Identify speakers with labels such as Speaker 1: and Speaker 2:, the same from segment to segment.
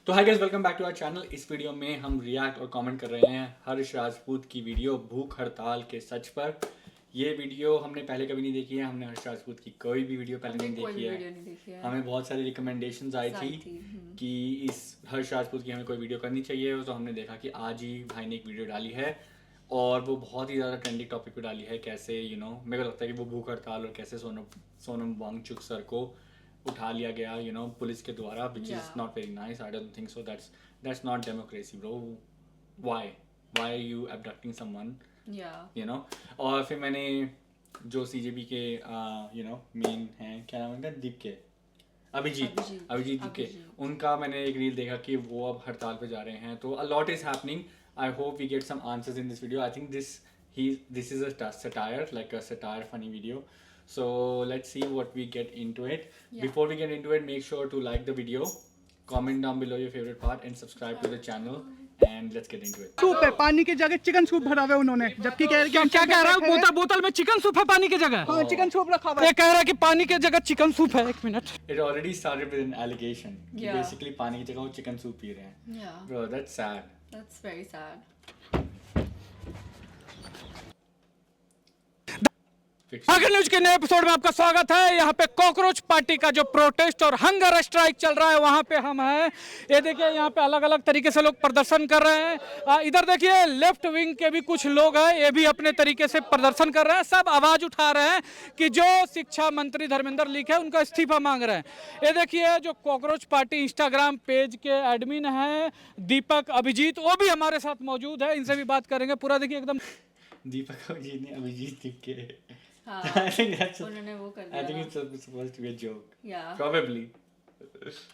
Speaker 1: तो hi guys, welcome back to our channel. इस video में हम रिएक्ट और कमेंट कर रहे हैं हर्ष राजपूत की वीडियो भूख हड़ताल के सच पर। ये वीडियो हमने पहले कभी नहीं देखी है, हमने हर्ष राजपूत की कोई भी वीडियो पहले नहीं देखी है। हमें बहुत सारी रिकमेंडेशंस आई थी कि इस हर्ष राजपूत की हमें कोई वीडियो करनी चाहिए, तो हमने देखा कि आज ही भाई ने एक वीडियो डाली है और वो बहुत ही ज़्यादा ट्रेंडिंग टॉपिक पे डाली है। कैसे मेरे को लगता है कि वो भूख हड़ताल और कैसे सोनम वांगचुक सर को उठा लिया गया पुलिस के द्वारा, which is not very nice. I don't think so. That's not democracy bro. Why you abducting someone, और फिर मैंने जो सीजेबी के मेन हैं, क्या नाम है, दीप के अभिजीत दीप के, उनका मैंने एक रील देखा कि वो अब हड़ताल पे जा रहे हैं। तो a lot is happening. I hope we get some answers in this video. I think this is a satire, like a satire funny video. So let's see what we get into it. Before we get into it, make sure to like the video, comment down below your favorite part, and subscribe to the channel. And let's get into it.
Speaker 2: Soup है, पानी की जगह chicken soup भरा हुआ है उन्होंने, जबकि कह रहे
Speaker 3: क्या कह रहा है? बोतल में चिकन सूप है पानी की जगह।
Speaker 2: हाँ, चिकन सूप रखा हुआ है।
Speaker 3: ये कह रहा है कि पानी की जगह चिकन सूप है। एक minute,
Speaker 1: It already started with an allegation कि basically पानी की जगह वो चिकन सूप पी रहे हैं। Bro, that's sad.
Speaker 4: That's very sad.
Speaker 3: आगे न्यूज के नए एपिसोड में आपका स्वागत है। यहाँ पे कॉकरोच पार्टी का जो प्रोटेस्ट और हंगर स्ट्राइक चल रहा है, वहाँ पे हम हैं। ये देखिए, यहाँ पे अलग अलग तरीके से लोग प्रदर्शन कर रहे हैं। इधर देखिए, लेफ्ट विंग के भी कुछ लोग हैं, ये भी अपने तरीके से प्रदर्शन कर रहे हैं। सब आवाज उठा रहे हैं कि जो शिक्षा मंत्री धर्मेंद्र लीक है, उनका इस्तीफा मांग रहे हैं। ये देखिए, जो कॉकरोच पार्टी इंस्टाग्राम पेज के एडमिन हैं दीपक अभिजीत, वो भी हमारे साथ मौजूद है। इनसे भी बात करेंगे। पूरा देखिए एकदम
Speaker 1: दीपक अभिजीत ने अभिजीत दीप के
Speaker 4: हाँ,
Speaker 1: I think
Speaker 4: उन्होंने वो कर दिया।
Speaker 1: I think it's supposed to be a joke.
Speaker 4: Yeah.
Speaker 1: Probably.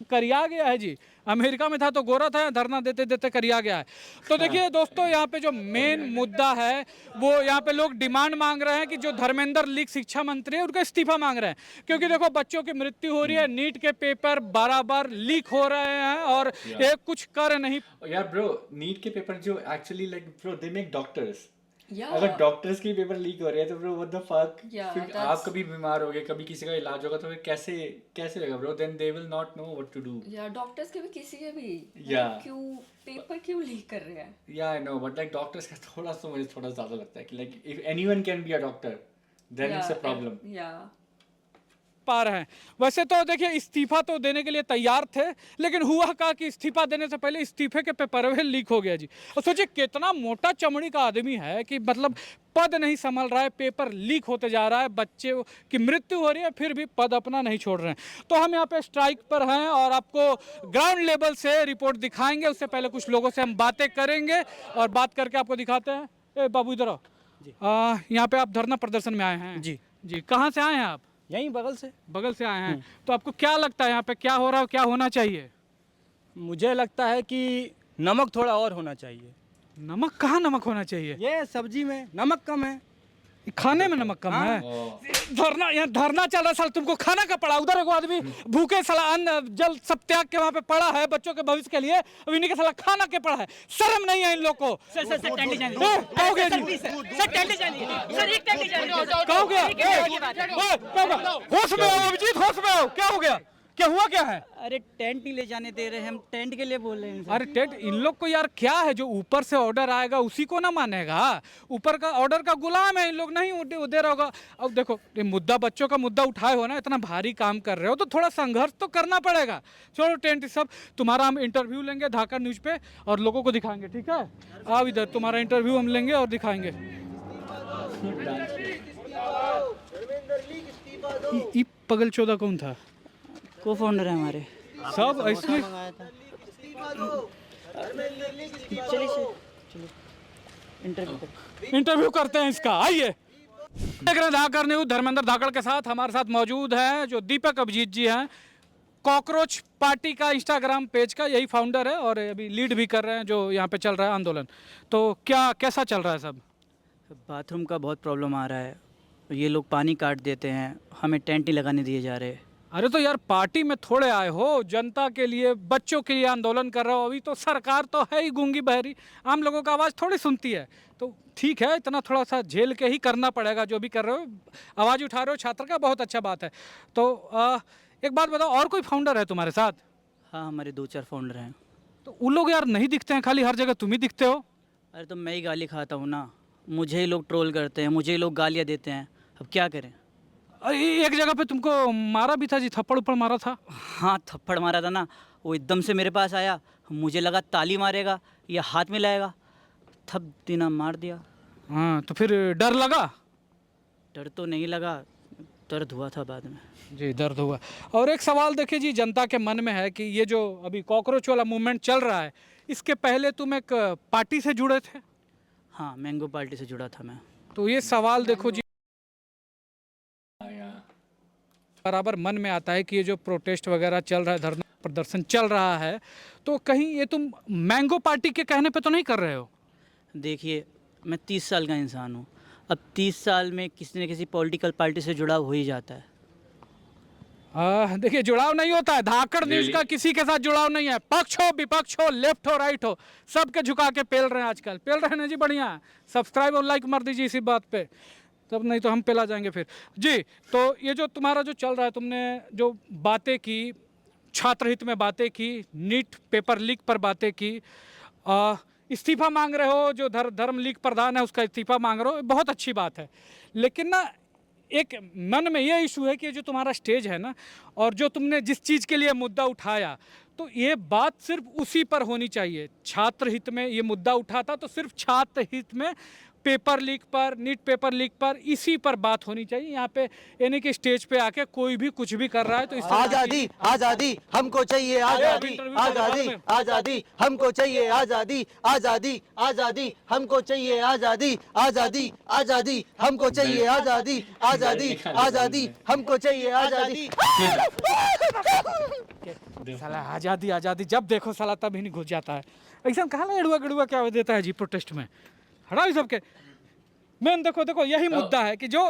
Speaker 3: करिया गया है जी। अमेरिका में था तो गोरा था, धरना देते देते करिया गया है। तो देखिए दोस्तों, यहाँ पे जो मेन मुद्दा है वो यहाँ पे लोग डिमांड मांग रहे हैं कि जो धर्मेंद्र लीक शिक्षा मंत्री है, उनका इस्तीफा मांग रहे हैं। क्योंकि देखो, बच्चों की मृत्यु हो रही है, नीट के पेपर बार लीक हो रहे हैं और ये कुछ कर नहीं।
Speaker 1: यार ब्रो, नीट के पेपर जो actually like bro they make doctors.
Speaker 4: Yeah.
Speaker 1: अगर डॉक्टर्स के पेपर लीक हो रहे हैं तो bro what the fuck.
Speaker 4: Yeah,
Speaker 1: फिर आप कभी बीमार हो गए, कभी किसी का इलाज होगा, तो फिर कैसे होगा bro? Then they will not know what to do.
Speaker 4: या डॉक्टर्स के भी, किसी के भी,
Speaker 1: Yeah.
Speaker 4: क्यों पेपर क्यों लीक कर रहे हैं?
Speaker 1: या I know, but like doctors का मुझे थोड़ा ज्यादा लगता है कि like if anyone can be a doctor then it's a problem.
Speaker 4: या
Speaker 3: पा रहे हैं। वैसे तो देखिए, इस्तीफा तो देने के लिए तैयार थे, लेकिन हुआ का कि इस्तीफा देने से पहले इस्तीफे के पेपर लीक हो गया जी। और सोचिए, कितना मोटा चमड़ी का आदमी है कि मतलब पद नहीं संभल रहा है, पेपर लीक होते जा रहा है, बच्चे की मृत्यु हो रही है, फिर भी पद अपना नहीं छोड़ रहे हैं। तो हम यहाँ पे स्ट्राइक पर हैं और आपको ग्राउंड लेवल से रिपोर्ट दिखाएंगे। उससे पहले कुछ लोगों से हम बातें करेंगे और बात करके आपको दिखाते हैं। ए बाबू, इधर आओ। यहाँ पे आप धरना प्रदर्शन में आए हैं? जी जी। कहाँ से आए हैं आप?
Speaker 2: यहीं बगल से
Speaker 3: आए हैं। तो आपको क्या लगता है यहाँ पे क्या हो रहा है, क्या होना चाहिए?
Speaker 2: मुझे लगता है कि नमक थोड़ा और होना चाहिए।
Speaker 3: नमक? कहाँ नमक होना चाहिए?
Speaker 2: ये सब्जी में नमक कम है,
Speaker 3: खाने में नमक कम है। धरना, यहाँ धरना चल रहा है। साल तुमको खाना का पड़ा? उधर एक आदमी भूखे साला अन्न जल सब त्याग के वहाँ पे पड़ा है बच्चों के भविष्य के लिए, अब इन्हीं के साला खाना के पड़ा है। शर्म नहीं है इन लोग को? होश में आओ अभिजीत, होश में आओ। क्या हो गया? क्या हुआ? क्या है?
Speaker 5: अरे टेंट नहीं ले जाने दे रहे, हम टेंट के लिए बोल रहे हैं।
Speaker 3: अरे टेंट, इन लोग को यार क्या है, जो ऊपर से ऑर्डर आएगा उसी को ना मानेगा? ऊपर का ऑर्डर का गुलाम है इन लोग, नहीं दे रहा होगा। अब देखो, ये मुद्दा, बच्चों का मुद्दा उठाए हो ना, इतना भारी काम कर रहे हो तो थोड़ा संघर्ष तो करना पड़ेगा। छोड़ो टेंट सब, तुम्हारा हम इंटरव्यू लेंगे धाका न्यूज पे और लोगों को दिखाएंगे, ठीक है? आओ इधर, तुम्हारा इंटरव्यू हम लेंगे और दिखाएंगे। ई पगल चौदह कौन था?
Speaker 5: को फाउंडर है हमारे
Speaker 3: सब इसमें। इंटरव्यू करते हैं इसका, आइए। देख रहे हैं धाकड़ न्यूज, धर्मेंद्र धाकड़ के साथ हमारे साथ मौजूद है जो दीपक अभिजीत जी हैं, कॉकरोच पार्टी का इंस्टाग्राम पेज का यही फाउंडर है और अभी लीड भी कर रहे हैं जो यहाँ पे चल रहा है आंदोलन। तो क्या कैसा चल रहा है सब?
Speaker 5: बाथरूम का बहुत प्रॉब्लम आ रहा है, ये लोग पानी काट देते हैं, हमें टेंट नहीं लगाने दिए जा रहे।
Speaker 3: अरे तो यार, पार्टी में थोड़े आए हो, जनता के लिए, बच्चों के लिए आंदोलन कर रहे हो। अभी तो सरकार तो है ही गूंगी बहरी, आम लोगों का आवाज़ थोड़ी सुनती है। तो ठीक है, इतना थोड़ा सा झेल के ही करना पड़ेगा जो भी कर रहे हो। आवाज़ उठा रहे हो छात्र का, बहुत अच्छा बात है। तो एक बात बताओ, और कोई फाउंडर है तुम्हारे साथ?
Speaker 5: हाँ, हमारे 2-4 फाउंडर हैं।
Speaker 3: तो वो लोग यार नहीं दिखते हैं, खाली हर जगह तुम ही दिखते हो।
Speaker 5: अरे तो मैं ही गाली खाता हूँ ना, मुझे ही लोग ट्रोल करते हैं, मुझे ही लोग गालियाँ देते हैं, अब क्या करें।
Speaker 3: अरे एक जगह पे तुमको मारा भी था जी, थप्पड़ उप्पड़ मारा था।
Speaker 5: हाँ थप्पड़ मारा था ना, वो एकदम से मेरे पास आया, मुझे लगा ताली मारेगा या हाथ में लाएगा, थप देना मार दिया।
Speaker 3: हाँ तो फिर डर लगा?
Speaker 5: डर तो नहीं लगा, दर्द हुआ था बाद में।
Speaker 3: जी दर्द हुआ। और एक सवाल देखिए जी, जनता के मन में है कि ये जो अभी कॉकरोच वाला मूवमेंट चल रहा है, इसके पहले तुम एक पार्टी से जुड़े थे।
Speaker 5: हाँ मैंगो पार्टी से जुड़ा था मैं।
Speaker 3: तो ये सवाल देखो जी,
Speaker 1: या
Speaker 3: बराबर मन में आता है कि ये जो प्रोटेस्ट वगैरह चल रहा है, धरना प्रदर्शन चल रहा है, तो कहीं ये तुम मैंगो पार्टी के कहने पे तो नहीं कर रहे हो?
Speaker 5: देखिए मैं 30 साल का इंसान हूँ, अब 30 साल में किसी न किसी पॉलिटिकल पार्टी से जुड़ाव हो ही जाता है।
Speaker 3: देखिए जुड़ाव नहीं होता है, धाकड़ न्यूज
Speaker 1: Really?
Speaker 3: का किसी के साथ जुड़ाव नहीं है। पक्ष हो विपक्ष हो, लेफ्ट हो राइट हो, सबके झुका के पेल रहे हैं आजकल। पेल रहे हैं ना जी, बढ़िया। सब्सक्राइब और लाइक मार दीजिए इसी बात पे, तब नहीं तो हम पेला जाएंगे फिर जी। तो ये जो तुम्हारा जो चल रहा है, तुमने जो बातें की, छात्र हित में बातें की, नीट पेपर लीक पर बातें की, इस्तीफा मांग रहे हो, जो धर्म लीग प्रधान है उसका इस्तीफा मांग रहे हो, बहुत अच्छी बात है। लेकिन ना एक मन में ये इशू है कि जो तुम्हारा स्टेज है ना, और जो तुमने जिस चीज़ के लिए मुद्दा उठाया, तो ये बात सिर्फ उसी पर होनी चाहिए। छात्र हित में ये मुद्दा उठा था, तो सिर्फ छात्र हित में पेपर लीक पर, नीट पेपर लीक पर, इसी पर बात होनी चाहिए। यहाँ पे यानी कि स्टेज पे आके कोई भी कुछ भी कर रहा है तो इस तरह की-
Speaker 6: आजादी आजादी हमको चाहिए, आजादी आजादी आजादी हमको चाहिए, आजादी आजादी आजादी हमको चाहिए, आजादी आजादी आजादी हमको चाहिए, आजादी आजादी आजादी हमको चाहिए, आजादी।
Speaker 3: साला आज़ादी आज़ादी जब देखो साला तब ही नहीं घुस जाता है। ऐसा कहाँ लड़ुआ गड़ुआ क्या देता है जी प्रोटेस्ट में, हटाओ सबके। मैन देखो यही मुद्दा है कि जो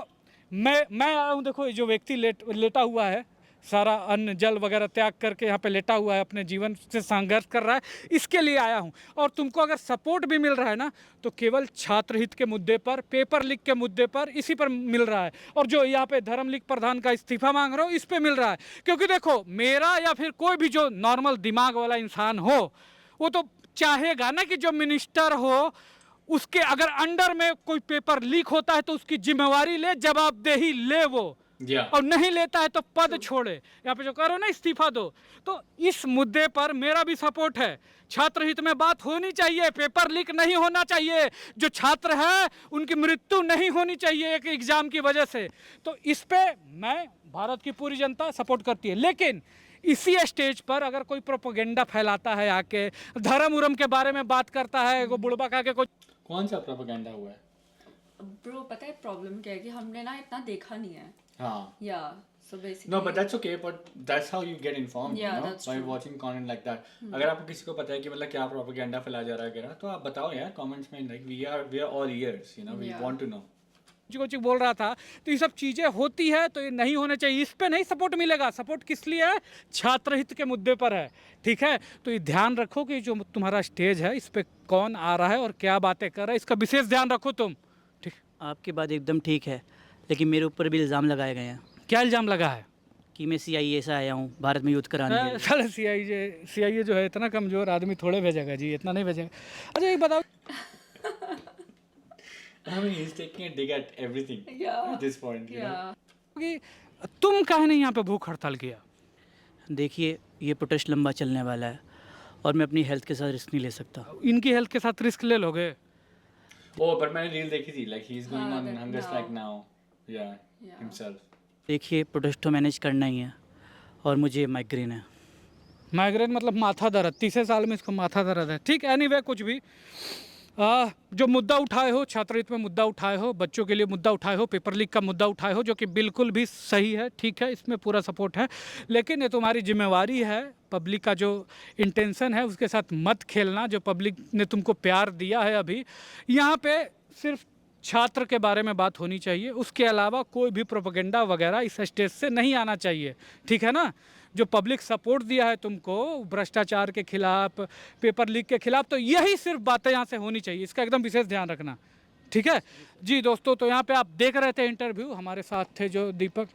Speaker 3: मैं आया हूँ, देखो जो व्यक्ति लेटा हुआ है, सारा अन्न जल वगैरह त्याग करके यहाँ पे लेटा हुआ है, अपने जीवन से संघर्ष कर रहा है, इसके लिए आया हूँ। और तुमको अगर सपोर्ट भी मिल रहा है ना, तो केवल छात्र हित के मुद्दे पर, पेपर लीक के मुद्दे पर, इसी पर मिल रहा है। और जो यहाँ पे धर्म लीग प्रधान का इस्तीफा मांग रहे हो, इस पे मिल रहा है। क्योंकि देखो मेरा या फिर कोई भी जो नॉर्मल दिमाग वाला इंसान हो, वो तो चाहेगा ना कि जो मिनिस्टर हो उसके अगर अंडर में कोई पेपर लीक होता है तो उसकी जिम्मेवारी ले, जवाबदेही ले वो, और नहीं लेता है तो पद छोड़े। यहाँ पे जो करो ना इस्तीफा दो, तो इस मुद्दे पर मेरा भी सपोर्ट है। छात्र हित में बात होनी चाहिए, पेपर लीक नहीं होना चाहिए, जो छात्र है उनकी मृत्यु नहीं होनी चाहिए एक एग्जाम की वजह से। तो इस पे मैं, भारत की पूरी जनता सपोर्ट करती है। लेकिन इसी स्टेज पर अगर कोई प्रोपेगेंडा फैलाता है, आके धर्म उरम के बारे में बात करता है, वो बुड़बक आके कोई,
Speaker 1: कौन सा प्रोपेगेंडा हुआ है?
Speaker 4: ब्रो पता है प्रॉब्लम क्या है कि हमने ना इतना देखा नहीं है।
Speaker 1: हाँ,
Speaker 4: या so basically
Speaker 1: no, but that's okay, but that's how you get informed,
Speaker 4: Yeah,
Speaker 1: you know,
Speaker 4: that's
Speaker 1: by
Speaker 4: true.
Speaker 1: watching content like that. अगर आपको किसी को पता है कि मतलब क्या प्रोपेगेंडा फैलाया जा रहा है वगैरह, तो आप बताओ यार कमेंट्स में, like we are all ears, you know, we
Speaker 4: Yeah.
Speaker 1: want to know.
Speaker 3: कुछ बोल रहा था। तो ये सब चीज़ें होती है तो ये नहीं होने चाहिए, इस पे नहीं सपोर्ट मिलेगा। सपोर्ट किस लिए है? छात्र हित के मुद्दे पर है, ठीक है। तो ये ध्यान रखो कि जो तुम्हारा स्टेज है, इस पे कौन आ रहा है और क्या बातें कर रहा है, इसका विशेष ध्यान रखो तुम, ठीक।
Speaker 5: आपकी बात एकदम ठीक है, लेकिन मेरे ऊपर भी इल्ज़ाम लगाए गए हैं
Speaker 3: क्या इल्ज़ाम लगा है?
Speaker 5: कि मैं CIA से आया हूँ भारत में युद्ध कराने के लिए।
Speaker 3: साला CIA जो है इतना कमज़ोर आदमी थोड़े भेजेगा जी, इतना नहीं भेजेगा। अच्छा ये बताओ,
Speaker 1: I mean, he's taking a dig at everything
Speaker 4: Yeah.
Speaker 1: at this point, you know.
Speaker 4: या
Speaker 3: कि तुम काहे नहीं यहाँ पे भूख हड़ताल किया?
Speaker 5: देखिए ये प्रोटेस्ट लंबा चलने वाला है और मैं अपनी हेल्थ के साथ रिस्क नहीं ले सकता।
Speaker 3: इनकी हेल्थ के साथ रिस्क ले लोगे?
Speaker 1: Oh, but मैंने रील देखी थी, like he's going
Speaker 4: हाँ,
Speaker 1: on
Speaker 4: that
Speaker 1: hunger
Speaker 4: now.
Speaker 1: strike now. Yeah,
Speaker 4: Yeah.
Speaker 1: himself.
Speaker 5: देखिए प्रोटेस्ट तो मैनेज करना ही है और मुझे माइग्रेन है।
Speaker 3: माइग्रेन मतलब माथा दर्द, 30 साल में इसको माथा दर्द है, ठीक। एनीवे कुछ भी जो मुद्दा उठाए हो, छात्र हित में मुद्दा उठाए हो, बच्चों के लिए मुद्दा उठाए हो, पेपर लीक का मुद्दा उठाए हो, जो कि बिल्कुल भी सही है, ठीक है, इसमें पूरा सपोर्ट है। लेकिन ये तुम्हारी जिम्मेवारी है, पब्लिक का जो इंटेंशन है उसके साथ मत खेलना। जो पब्लिक ने तुमको प्यार दिया है, अभी यहाँ पे सिर्फ छात्र के बारे में बात होनी चाहिए, उसके अलावा कोई भी प्रोपेगेंडा वगैरह इस स्टेज से नहीं आना चाहिए, ठीक है ना। जो पब्लिक सपोर्ट दिया है तुमको भ्रष्टाचार के खिलाफ, पेपर लीक के खिलाफ, तो यही सिर्फ बातें यहाँ से होनी चाहिए, इसका एकदम विशेष ध्यान रखना, ठीक है जी। दोस्तों तो यहाँ पे आप देख रहे थे इंटरव्यू, हमारे साथ थे जो दीपक।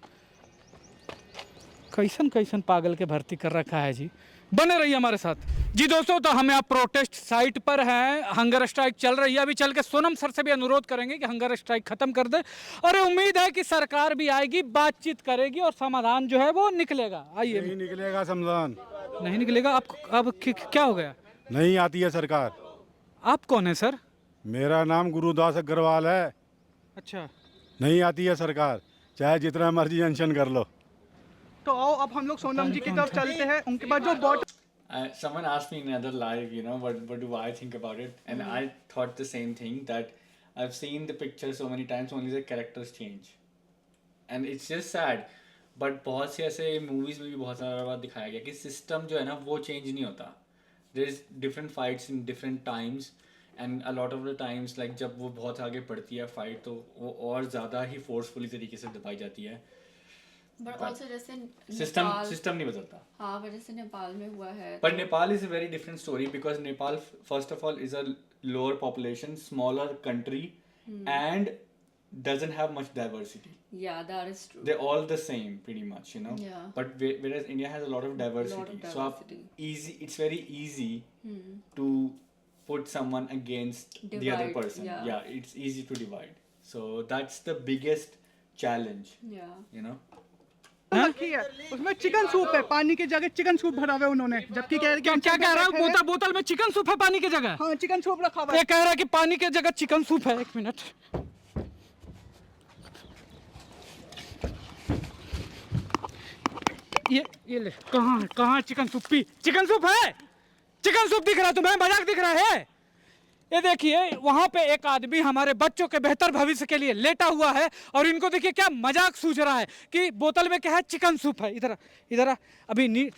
Speaker 3: कैसन कैसन पागल के भर्ती कर रखा है जी, बने रहिए हमारे साथ। जी दोस्तों, तो हम यहाँ प्रोटेस्ट साइट पर हैं, हंगर स्ट्राइक चल रही है। अभी चल के सोनम सर से भी अनुरोध करेंगे कि हंगर स्ट्राइक खत्म कर दे, और उम्मीद है कि सरकार भी आएगी, बातचीत करेगी और समाधान जो है वो निकलेगा। आइए।
Speaker 7: नहीं निकलेगा समाधान,
Speaker 3: नहीं निकलेगा? आप अब क्या हो गया?
Speaker 7: नहीं आती है सरकार।
Speaker 3: आप कौन है सर?
Speaker 7: मेरा नाम गुरुदास अग्रवाल है।
Speaker 3: अच्छा,
Speaker 7: नहीं आती है सरकार, चाहे जितना मर्जी अनशन कर लो।
Speaker 8: तो आओ अब हम लोग सोनम जी की तरफ चलते हैं। उनके बाद जो bot
Speaker 1: Someone asked me in another live, what do I think about it? And I thought the same thing, that I've seen the picture so many times, only the characters change. And it's just sad. But बहुत से ऐसे movies में भी बहुत सारा बात दिखाया गया कि system जो है ना वो change नहीं होता. There is different fights in different times, and a lot of the times like जब वो बहुत आगे बढ़ती है fight तो वो और ज़्यादा ही forcefully तरीके से दबाई जाती है.
Speaker 4: बट ऑल्सो जैसे
Speaker 1: सिस्टम नहीं बदलता.
Speaker 4: हाँ, पर जैसे नेपाल में हुआ है।
Speaker 1: But Nepal is a very different story, because Nepal, first of all, is a lower population, smaller country, and doesn't have much diversity.
Speaker 4: Yeah, that is true.
Speaker 1: They're all the same, pretty much,
Speaker 4: Yeah.
Speaker 1: But whereas India has a lot of diversity, so it's very easy to put someone against the other
Speaker 4: Divide,
Speaker 1: person.
Speaker 4: yeah.
Speaker 1: It's easy to divide. So that's the biggest challenge,
Speaker 4: Yeah.
Speaker 8: रखी है, उसमें chicken soup है, पानी की जगह chicken soup भरा हुआ है उन्होंने, जबकि कह रहे कि
Speaker 3: क्या कह रहा है? बोतल में चिकन सूप है पानी की जगह?
Speaker 8: हाँ, चिकन सूप रखा हुआ है।
Speaker 3: ये कह रहा है कि पानी की जगह चिकन सूप है। 1 मिनट, ये ले, कहाँ चिकन सूप? चिकन सूप है, चिकन सूप दिख रहा है तुम्हें? मजाक दिख रहा है? ये देखिए, वहां पे एक आदमी हमारे बच्चों के बेहतर भविष्य के लिए लेटा हुआ है, और इनको देखिए क्या मजाक सूझ रहा है कि बोतल में क्या है? चिकन सूप है। इधर अभी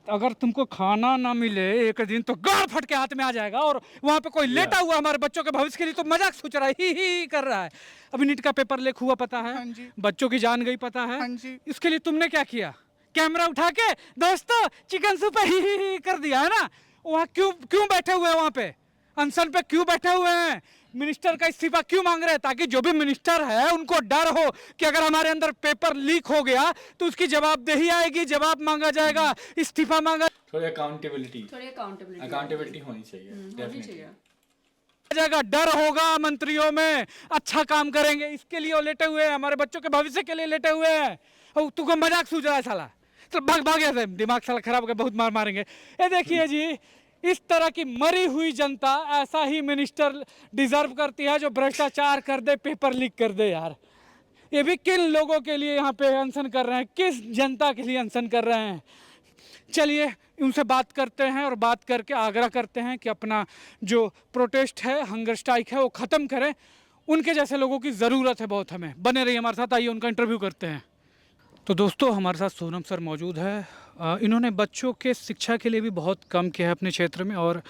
Speaker 3: अगर तुमको खाना ना मिले एक दिन तो गाड़ फट के हाथ में आ जाएगा, और वहाँ पे कोई लेटा हुआ हमारे बच्चों के भविष्य के लिए तो मजाक सोच रहा है, ही कर रहा है। अभी नीट का पेपर लीक हुआ पता है, बच्चों की जान गई पता है, इसके लिए तुमने क्या किया? कैमरा उठा के दोस्तों चिकन सूप ही कर दिया है ना? वहाँ क्यों बैठे हुए हैं? वहाँ पे अनशन पे क्यों बैठे हुए हैं? मिनिस्टर का इस्तीफा क्यों मांग रहे हैं? ताकि जो भी मिनिस्टर है उनको डर हो कि अगर हमारे अंदर पेपर लीक हो गया तो उसकी जवाबदेही आएगी, जवाब मांगा जाएगा, इस्तीफा मांगा
Speaker 1: थोड़ी अकाउंटेबिलिटी होनी चाहिए,
Speaker 4: डेफिनेटली
Speaker 3: जाएगा, डर होगा मंत्रियों में, अच्छा काम करेंगे। इसके लिए वो लेटे हुए हैं, हमारे बच्चों के भविष्य के लिए लेटे हुए हैं। और तुमको मजाक सूझ रहा है साला? तो भाग ऐसे, दिमाग साला खराब हो गया, बहुत मार मारेंगे। ये देखिए जी, इस तरह की मरी हुई जनता ऐसा ही मिनिस्टर डिजर्व करती है, जो भ्रष्टाचार कर दे, पेपर लीक कर दे। यार ये भी किन लोगों के लिए यहाँ पे अनशन कर रहे हैं? किस जनता के लिए अनशन कर रहे हैं? चलिए उनसे बात करते हैं, और बात करके आग्रह करते हैं कि अपना जो प्रोटेस्ट है, हंगर स्ट्राइक है, वो ख़त्म करें। उनके जैसे लोगों की ज़रूरत है बहुत हमें। बने रहिए हमारे साथ, आइए उनका इंटरव्यू करते हैं। तो दोस्तों, हमारे साथ सोनम सर मौजूद है। इन्होंने बच्चों के शिक्षा के लिए भी बहुत काम किया है अपने क्षेत्र में, और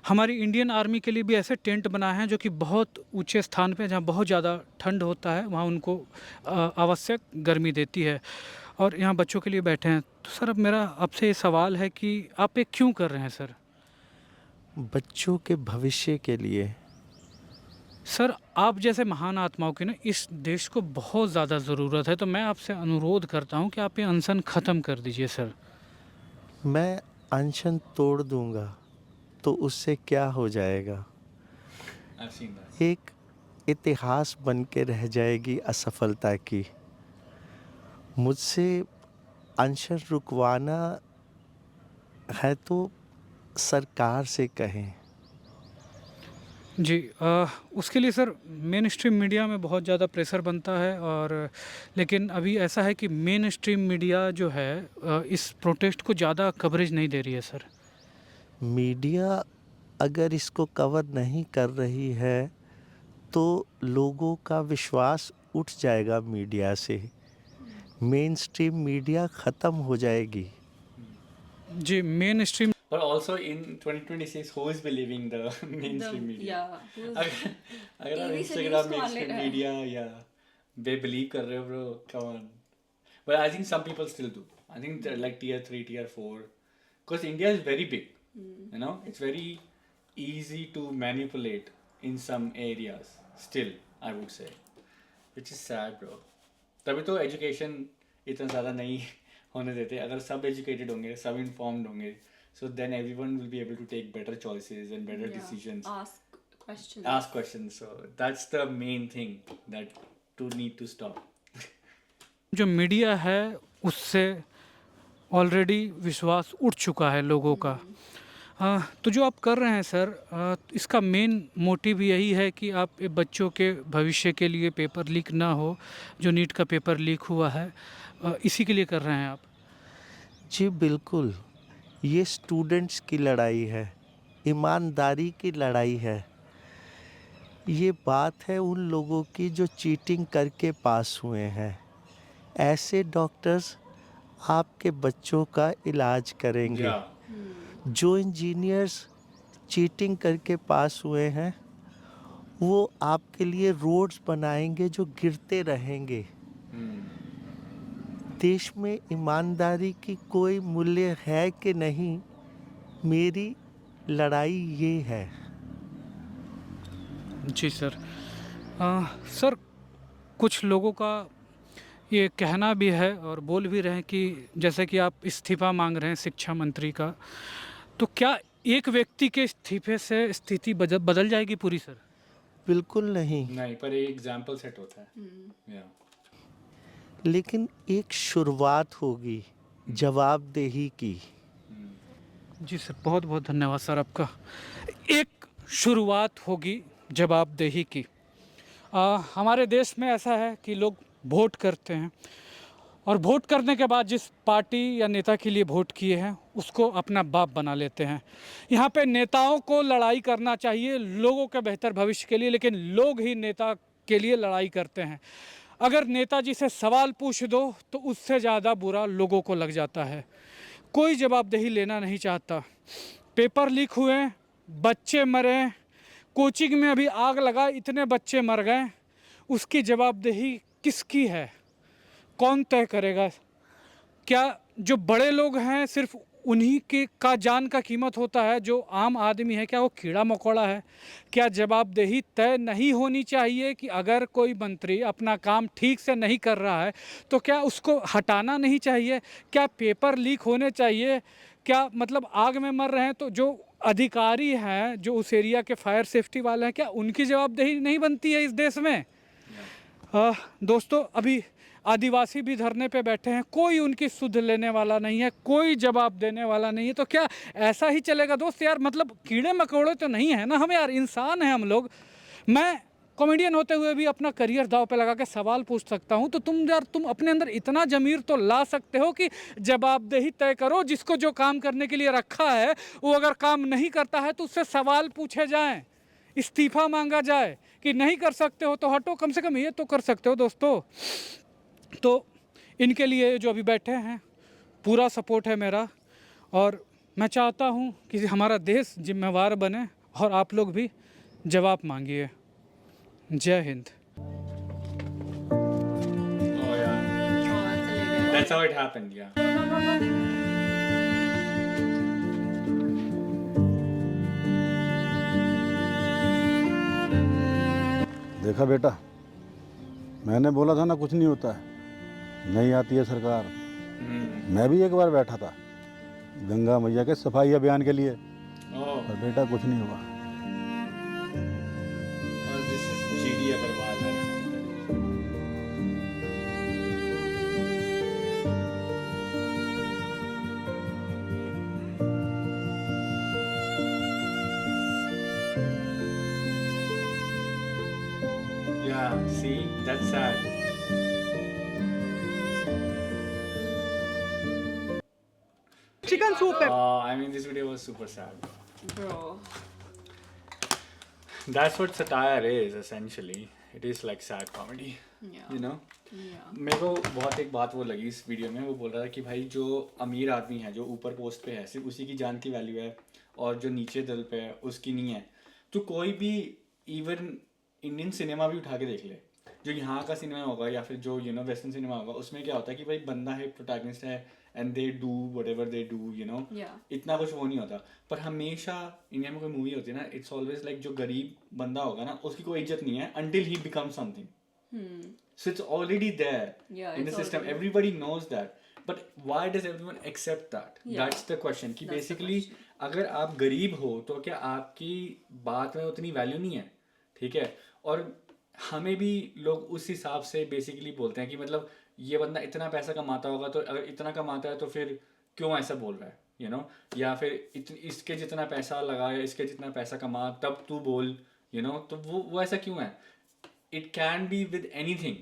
Speaker 3: हमारी इंडियन आर्मी के लिए भी ऐसे टेंट बनाए हैं जो कि बहुत ऊंचे स्थान पे, जहाँ बहुत ज़्यादा ठंड होता है, वहाँ उनको आवश्यक गर्मी देती है, और यहाँ बच्चों के लिए बैठे हैं। तो सर, अब मेरा आपसे ये सवाल है कि आप ये क्यों कर रहे हैं सर?
Speaker 6: बच्चों के भविष्य के लिए।
Speaker 3: सर, आप जैसे महान आत्माओं की ना इस देश को बहुत ज़्यादा ज़रूरत है, तो मैं आपसे अनुरोध करता हूँ कि आप ये अनशन ख़त्म कर दीजिए सर।
Speaker 6: मैं अनशन तोड़ दूंगा तो उससे क्या हो जाएगा? एक इतिहास बन के रह जाएगी असफलता की। मुझसे अनशन रुकवाना है तो सरकार से कहें।
Speaker 3: जी, उसके लिए सर मेन स्ट्रीम मीडिया में बहुत ज़्यादा प्रेशर बनता है, और लेकिन अभी ऐसा है कि मेन स्ट्रीम मीडिया जो है इस प्रोटेस्ट को ज़्यादा कवरेज नहीं दे रही है सर।
Speaker 6: मीडिया अगर इसको कवर नहीं कर रही है तो लोगों का विश्वास उठ जाएगा मीडिया से, मेन स्ट्रीम मीडिया ख़त्म हो जाएगी।
Speaker 3: जी, mainstream.
Speaker 1: But also in 2026, who is believing the mainstream media? अगर आप Instagram mainstream media या they believe कर रहे हो bro, come on. But I think some people still do. I think they're like tier 3, tier 4. Because India is very big. It's very easy to manipulate in some areas. Still, I would say, which is sad bro. तभी तो education इतना ज़्यादा नहीं होने देते। अगर सब educated होंगे, सब informed होंगे, so then everyone will be able to take better choices and better decisions,
Speaker 4: Ask questions.
Speaker 1: ask questions. So that's the main thing that to need to stop.
Speaker 3: जो मीडिया है उससे ऑलरेडी विश्वास उठ चुका है लोगों का। तो जो आप कर रहे हैं सर, इसका मेन मोटिव यही है कि आप ये बच्चों के भविष्य के लिए पेपर लीक ना हो, जो नीट का पेपर लीक हुआ है, इसी के लिए कर रहे हैं आप?
Speaker 6: जी बिल्कुल, ये स्टूडेंट्स की लड़ाई है, ईमानदारी की लड़ाई है। ये बात है उन लोगों की जो चीटिंग करके पास हुए हैं। ऐसे डॉक्टर्स आपके बच्चों का इलाज करेंगे।
Speaker 1: Yeah.
Speaker 6: जो इंजीनियर्स चीटिंग करके पास हुए हैं वो आपके लिए रोड्स बनाएंगे जो गिरते रहेंगे। देश में ईमानदारी की कोई मूल्य है कि नहीं, मेरी लड़ाई ये है।
Speaker 3: जी सर। सर, कुछ लोगों का ये कहना भी है और बोल भी रहे हैं कि जैसे कि आप इस्तीफ़ा मांग रहे हैं शिक्षा मंत्री का, तो क्या एक व्यक्ति के इस्तीफे से स्थिति बदल जाएगी पूरी सर?
Speaker 6: बिल्कुल नहीं,
Speaker 1: नहीं, पर एक एग्जाम्पल सेट होता है। Yeah.
Speaker 6: लेकिन एक शुरुआत होगी जवाबदेही की।
Speaker 3: जी सर, बहुत बहुत धन्यवाद सर आपका। एक शुरुआत होगी जवाबदेही की। हमारे देश में ऐसा है कि लोग वोट करते हैं और वोट करने के बाद जिस पार्टी या नेता के लिए वोट किए हैं उसको अपना बाप बना लेते हैं। यहाँ पे नेताओं को लड़ाई करना चाहिए लोगों के बेहतर भविष्य के लिए, लेकिन लोग ही नेता के लिए लड़ाई करते हैं। अगर नेताजी से सवाल पूछ दो तो उससे ज़्यादा बुरा लोगों को लग जाता है। कोई जवाबदेही लेना नहीं चाहता। पेपर लीक हुए, बच्चे मरे, कोचिंग में अभी आग लगा, इतने बच्चे मर गए, उसकी जवाबदेही किसकी है? कौन तय करेगा? क्या जो बड़े लोग हैं सिर्फ उन्हीं के का जान का कीमत होता है? जो आम आदमी है क्या वो कीड़ा मकोड़ा है? क्या जवाबदेही तय नहीं होनी चाहिए कि अगर कोई मंत्री अपना काम ठीक से नहीं कर रहा है तो क्या उसको हटाना नहीं चाहिए? क्या पेपर लीक होने चाहिए? क्या मतलब आग में मर रहे हैं तो जो अधिकारी हैं, जो उस एरिया के फायर सेफ्टी वाले हैं, क्या उनकी जवाबदेही नहीं बनती है इस देश में? दोस्तों, अभी आदिवासी भी धरने पे बैठे हैं, कोई उनकी सुध लेने वाला नहीं है, कोई जवाब देने वाला नहीं है। तो क्या ऐसा ही चलेगा दोस्त? यार मतलब कीड़े मकोड़े तो नहीं है ना हम, यार इंसान हैं हम लोग। मैं कॉमेडियन होते हुए भी अपना करियर दांव पे लगा के सवाल पूछ सकता हूं, तो तुम अपने अंदर इतना ज़मीर तो ला सकते हो कि जवाबदेही तय करो। जिसको जो काम करने के लिए रखा है वो अगर काम नहीं करता है तो उससे सवाल पूछे जाएँ, इस्तीफ़ा मांगा जाए कि नहीं कर सकते हो तो हटो। कम से कम ये तो कर सकते हो दोस्तों। तो इनके लिए जो अभी बैठे हैं पूरा सपोर्ट है मेरा, और मैं चाहता हूँ कि हमारा देश जिम्मेवार बने और आप लोग भी जवाब मांगिए। जय Hind.
Speaker 1: Oh yeah. That's how it happened. Yeah.
Speaker 7: देखा बेटा, मैंने बोला था ना कुछ नहीं होता है, नहीं आती है सरकार। मैं भी एक बार बैठा था गंगा मैया के सफाई अभियान के लिए, और बेटा कुछ नहीं हुआ।
Speaker 1: This is GD अग्रवाल है। Yeah, see, that's sad.
Speaker 8: Chicken soup है।
Speaker 1: I mean, this video was super sad.
Speaker 4: Bro.
Speaker 1: That's what satire is essentially. It is like sad comedy.
Speaker 4: Yeah.
Speaker 1: You know?
Speaker 4: Yeah.
Speaker 1: मेरे को बहुत एक बात वो लगी इस वीडियो में, वो बोल रहा था कि भाई जो अमीर आदमी है, जो ऊपर पोस्ट पे है, सिर्फ उसी की जान की वैल्यू है, और जो नीचे दल पे है उसकी नहीं है। तो कोई भी इवन इंडियन सिनेमा भी उठा के देख ले, जो यहाँ का सिनेमा होगा या फिर जो वेस्टर्न सिनेमा होगा, उसमें क्या होता है कि भाई बंदा है, प्रोटैगनिस्ट है, and they do whatever they do,
Speaker 4: Yeah.
Speaker 1: इतना कुछ वो नहीं होता। पर हमेशा इंडिया में कोई मूवी होती है ना, इट्स ऑलवेज लाइक जो गरीब बंदा होगा ना उसकी कोई इज्जत नहीं है until he becomes something. So it's already there
Speaker 4: Yeah,
Speaker 1: in the
Speaker 4: it's
Speaker 1: system.
Speaker 4: already-
Speaker 1: Everybody knows that. But why does everyone accept that?
Speaker 4: Yeah.
Speaker 1: That's the question कि
Speaker 4: That's the
Speaker 1: बेसिकली
Speaker 4: question.
Speaker 1: अगर आप गरीब हो तो क्या आपकी बात में उतनी वैल्यू नहीं है? ठीक है, और हमें भी लोग उस हिसाब से बेसिकली बोलते हैं कि मतलब ये बंदा इतना पैसा कमाता होगा, तो अगर इतना कमाता है तो फिर क्यों ऐसा बोल रहा है, यू नो? या फिर इसके जितना पैसा लगा या इसके जितना पैसा कमा तब तू बोल, यू नो? तो वो ऐसा क्यों है? It can be with anything,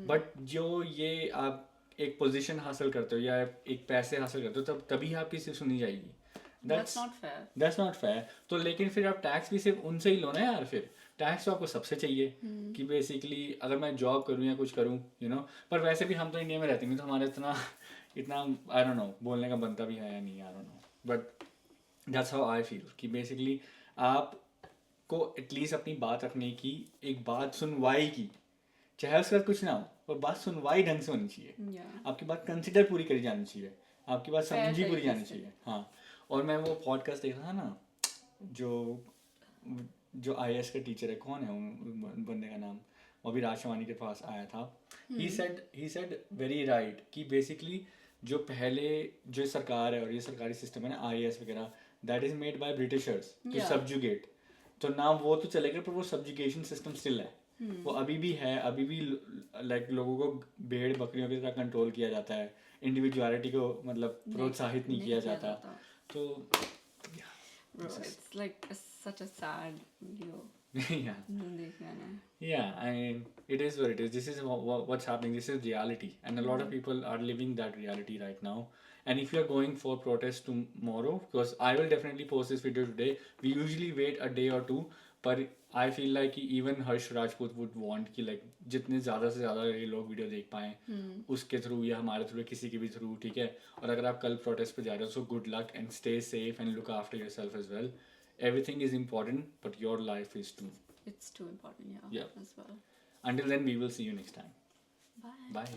Speaker 1: but जो ये आप एक पोजीशन हासिल करते हो या एक पैसे हासिल करते हो तब तभी आपकी सिर्फ सुनी जाएगी.
Speaker 4: That's not fair.
Speaker 1: That's not fair. तो लेकिन फिर आप टैक्स भी सिर्फ उनसे ही लो ना यार. फिर टैक्स तो आपको सबसे चाहिए कि बेसिकली अगर मैं जॉब करूँ या कुछ करूँ, यू नो. पर वैसे भी हम तो इंडिया में रहते नहीं, तो हमारे इतना आई डोंट नो बोलने का बनता भी है या नहीं, I don't know. But that's how I feel कि बेसिकली आपको एटलीस्ट अपनी बात रखने की, एक बात सुनवाई की, चाहे उसके बाद कुछ ना हो, पर बात सुनवाई ढंग से होनी चाहिए.
Speaker 4: Yeah.
Speaker 1: आपकी बात कंसिडर पूरी करी जानी चाहिए, आपकी बात
Speaker 4: Fair
Speaker 1: समझी पूरी
Speaker 4: तरीके
Speaker 1: जानी
Speaker 4: से.
Speaker 1: चाहिए. हाँ. और मैं वो पॉडकास्ट देख रहा था ना, जो IAS का टीचर है, कौन है उन बंदे का नाम, वो अभी राजवानी के पास आया था. ही सेड वेरी राइट कि बेसिकली जो पहले जो सरकार है और ये सरकारी सिस्टम है ना, IAS वगैरह, that is made by britishers to subjugate. तो ना वो तो चलेगा, पर वो सब्जुगेशन सिस्टम स्टिल है. वो अभी भी है, अभी भी लाइक लोगों को भेड़ बकरियों की तरह कंट्रोल किया जाता है, इंडिविजुअलिटी को मतलब प्रोत्साहित नहीं किया जाता. तो
Speaker 4: Bro, it's like such a sad video.
Speaker 1: yeah.
Speaker 4: देखना ना.
Speaker 1: Yeah, I mean, it is what it is. This is what's happening. This is reality, and a lot of people are living that reality right now. And if you are going for protest tomorrow, because I will definitely post this video today. We usually wait a day or two, but I feel like even Harsh Rajput would want कि like जितने ज़्यादा से ज़्यादा ये लोग video देख पाएँ, उसके थ्रू या हमारे थ्रू, किसी के भी थ्रू, ठीक है. और अगर आप कल प्रोटेस्ट पे जा रहे हो, so good luck and stay safe and look after yourself as well. Everything is important, but your life is too.
Speaker 4: It's too important, yeah.
Speaker 1: Yeah.
Speaker 4: As well.
Speaker 1: Until then, we will see you next time.
Speaker 4: Bye.
Speaker 1: Bye.